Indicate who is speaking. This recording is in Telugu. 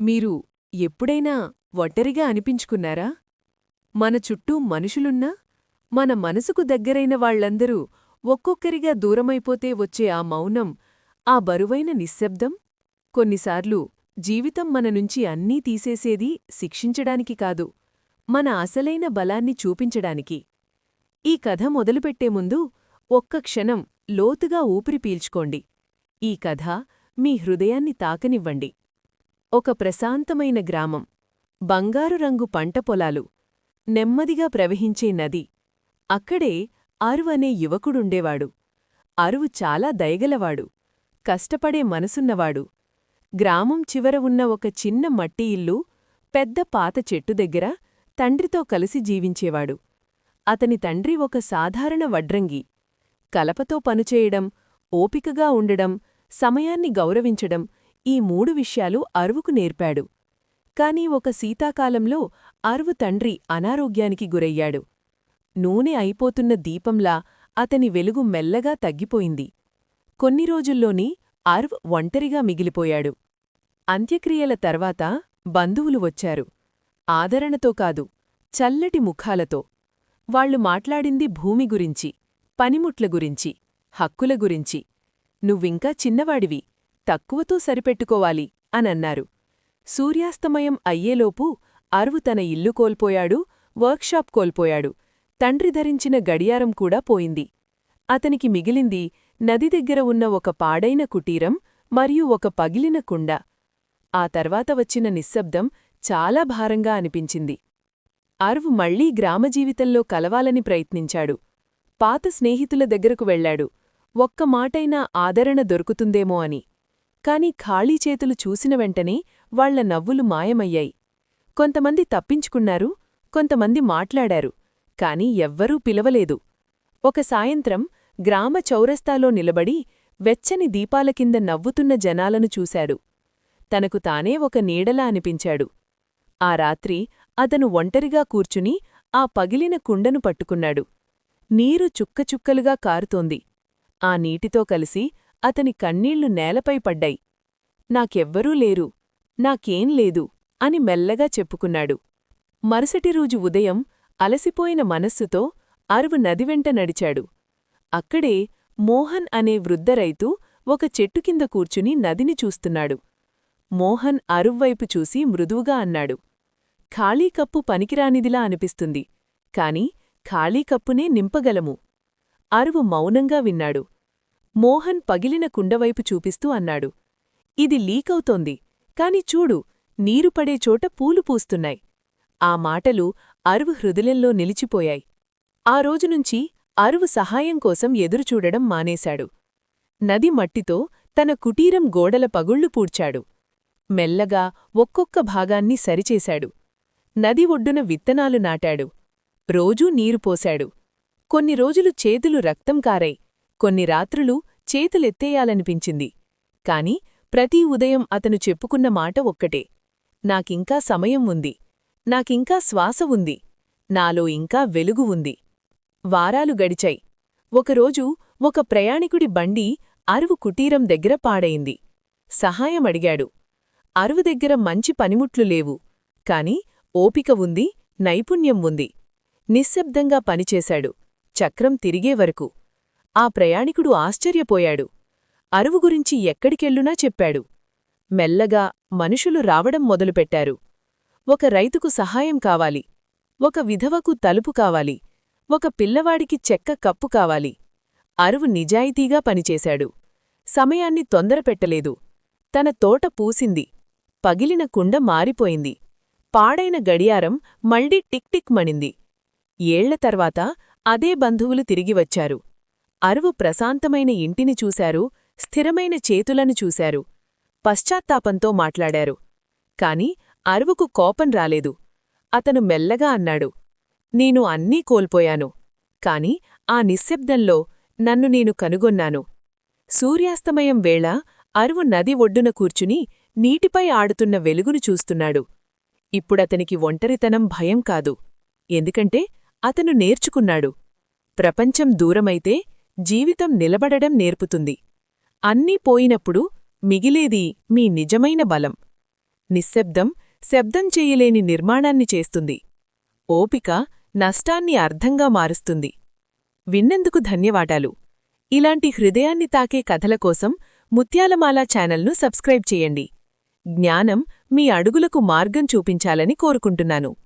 Speaker 1: మీరు ఎప్పుడైనా ఒంటరిగా అనిపించుకున్నారా? మన చుట్టూ మనుషులున్నా, మన మనసుకు దగ్గరైన వాళ్లందరూ ఒక్కొక్కరిగా దూరమైపోతే వచ్చే ఆ మౌనం, ఆ బరువైన నిశ్శబ్దం? కొన్నిసార్లు జీవితం మననుంచి అన్నీ తీసేసేది శిక్షించడానికి కాదు, మన అసలైన బలాన్ని చూపించడానికి. ఈ కథ మొదలుపెట్టే ముందు ఒక్క క్షణం లోతుగా ఊపిరి పీల్చుకోండి. ఈ కథ మీ హృదయాన్ని తాకనివ్వండి. ఒక ప్రశాంతమైన గ్రామం, బంగారు రంగు పంట పొలాలు, నెమ్మదిగా ప్రవహించే నది. అక్కడే అరువ్ అనే యువకుడుండేవాడు. అరువు చాలా దయగలవాడు, కష్టపడే మనసున్నవాడు. గ్రామం చివర ఉన్న ఒక చిన్న మట్టి ఇల్లు, పెద్ద పాత చెట్టు దగ్గర తండ్రితో కలిసి జీవించేవాడు. అతని తండ్రి ఒక సాధారణ వడ్రంగి. కలపతో పనుచేయడం, ఓపికగా ఉండడం, సమయాన్ని గౌరవించడం, ఈ 3 విషయాలు అరువుకు నేర్పాడు. కాని ఒక శీతాకాలంలో అరువు తండ్రి అనారోగ్యానికి గురయ్యాడు. నూనె అయిపోతున్న దీపంలా అతని వెలుగు మెల్లగా తగ్గిపోయింది. కొన్ని రోజుల్లోని అరువ్ ఒంటరిగా మిగిలిపోయాడు. అంత్యక్రియల తర్వాత బంధువులు వచ్చారు. ఆదరణతో కాదు, చల్లటి ముఖాలతో. వాళ్లు మాట్లాడింది భూమి గురించి, పనిముట్ల గురించి, హక్కుల గురించి. నువ్వింకా చిన్నవాడివి, తక్కువతో సరిపెట్టుకోవాలి అనన్నారు. సూర్యాస్తమయం అయ్యేలోపు అరువు తన ఇల్లు కోల్పోయాడు, వర్క్షాప్ కోల్పోయాడు, తండ్రి ధరించిన గడియారం కూడా పోయింది. అతనికి మిగిలింది నది దగ్గర ఉన్న ఒక పాడైన కుటీరం మరియు ఒక పగిలిన కుండ. ఆ తర్వాత వచ్చిన నిశ్శబ్దం చాలా భారంగా అనిపించింది. అరువ్ మళ్లీ గ్రామజీవితంలో కలవాలని ప్రయత్నించాడు. పాత స్నేహితుల దగ్గరకు వెళ్లాడు, ఒక్క మాటైనా ఆదరణ దొరుకుతుందేమో అని. కాని ఖాళీ చేతులు చూసిన వెంటనే వాళ్ల నవ్వులు మాయమయ్యాయి. కొంతమంది తప్పించుకున్నారు, కొంతమంది మాట్లాడారు, కాని ఎవ్వరూ పిలవలేదు. ఒక సాయంత్రం గ్రామ చౌరస్తాలో నిలబడి వెచ్చని దీపాల కింద నవ్వుతున్న జనాలను చూశాడు. తనకు తానే ఒక నీడలా అనిపించాడు. ఆ రాత్రి అతను ఒంటరిగా కూర్చుని ఆ పగిలిన కుండను పట్టుకున్నాడు. నీరు చుక్కచుక్కలుగా కారుతోంది. ఆ నీటితో కలిసి అతని కన్నీళ్లు నేలపై పడ్డాయి. నాకెవ్వరూ లేరు, నాకేం లేదు అని మెల్లగా చెప్పుకున్నాడు. మరుసటి రోజు ఉదయం అలసిపోయిన మనస్సుతో అరువు నదివెంట నడిచాడు. అక్కడే మోహన్ అనే వృద్ధ రైతు ఒక చెట్టు కింద కూర్చుని నదిని చూస్తున్నాడు. మోహన్ అరువ్వైపు చూసి మృదువుగా అన్నాడు, ఖాళీ కప్పు పనికిరానిదిలా అనిపిస్తుంది, కాని ఖాళీ కప్పునే నింపగలము. అరువు మౌనంగా విన్నాడు. మోహన్ పగిలిన కుండవైపు చూపిస్తూ అన్నాడు, ఇది లీకవుతోంది, కాని చూడు, నీరు పడే చోట పూలు పూస్తున్నాయి. ఆ మాటలు అరువు హృదయంలో నిలిచిపోయాయి. ఆ రోజునుంచి అరువు సహాయం కోసం ఎదురుచూడడం మానేశాడు. నది మట్టితో తన కుటీరం గోడల పగుళ్లు పూడ్చాడు. మెల్లగా ఒక్కొక్క భాగాన్ని సరిచేశాడు. నది ఒడ్డున విత్తనాలు నాటాడు. రోజూ నీరు పోశాడు. కొన్ని రోజులు చేతులు రక్తం కారాయి, కొన్ని రాత్రులు చేతులెత్తేయాలనిపించింది. కాని ప్రతి ఉదయం అతను చెప్పుకున్న మాట ఒక్కటే, నాకింకా సమయం ఉంది, నాకింకా శ్వాస ఉంది, నాలో ఇంకా వెలుగు ఉంది. వారాలు గడిచాయి. ఒకరోజు ఒక ప్రయాణికుడి బండి అరువు కుటీరం దగ్గర పాడైంది. సహాయమడిగాడు. అరువు దగ్గర మంచి పనిముట్లు లేవు, కాని ఓపిక ఉంది, నైపుణ్యం ఉంది. నిశ్శబ్దంగా పనిచేశాడు, చక్రం తిరిగే వరకు. ఆ ప్రయాణికుడు ఆశ్చర్యపోయాడు. అరువు గురించి ఎక్కడికెళ్ళునా చెప్పాడు. మెల్లగా మనుషులు రావడం మొదలుపెట్టారు. ఒక రైతుకు సహాయం కావాలి, ఒక విధవకు తలుపు కావాలి, ఒక పిల్లవాడికి చెక్క కప్పు కావాలి. అరువు నిజాయితీగా పనిచేశాడు. సమయాన్ని తొందరపెట్టలేదు. తన తోట పూసింది, పగిలిన కుండ మారిపోయింది, పాడైన గడియారం మళ్లీ టిక్ టిక్ మణింది. ఏళ్ల తర్వాత అదే బంధువులు తిరిగివచ్చారు. అరువు ప్రశాంతమైన ఇంటిని చూశారు, స్థిరమైన చేతులను చూశారు. పశ్చాత్తాపంతో మాట్లాడారు. కాని అరువుకు కోపం రాలేదు. అతను మెల్లగా అన్నాడు, నేను అన్నీ కోల్పోయాను, కాని ఆ నిశ్శబ్దంలో నన్ను నేను కనుగొన్నాను. సూర్యాస్తమయం వేళ అరువు నది ఒడ్డున కూర్చుని నీటిపై ఆడుతున్న వెలుగును చూస్తున్నాడు. ఇప్పుడతనికి ఒంటరితనం భయం కాదు, ఎందుకంటే అతను నేర్చుకున్నాడు, ప్రపంచం దూరమైతే జీవితం నిలబడడం నేర్పుతుంది. అన్నీ పోయినప్పుడు మిగిలేది మీ నిజమైన బలం.
Speaker 2: నిశ్శబ్దం శబ్దం చెయ్యలేని నిర్మాణాన్ని చేస్తుంది. ఓపిక నష్టాన్ని అర్థంగా మారుస్తుంది. విన్నందుకు ధన్యవాదాలు. ఇలాంటి హృదయాన్ని తాకే కథల కోసం ముత్యాలమాల ఛానల్ను సబ్స్క్రైబ్ చేయండి. జ్ఞానం మీ అడుగులకు మార్గం చూపించాలని కోరుకుంటున్నాను.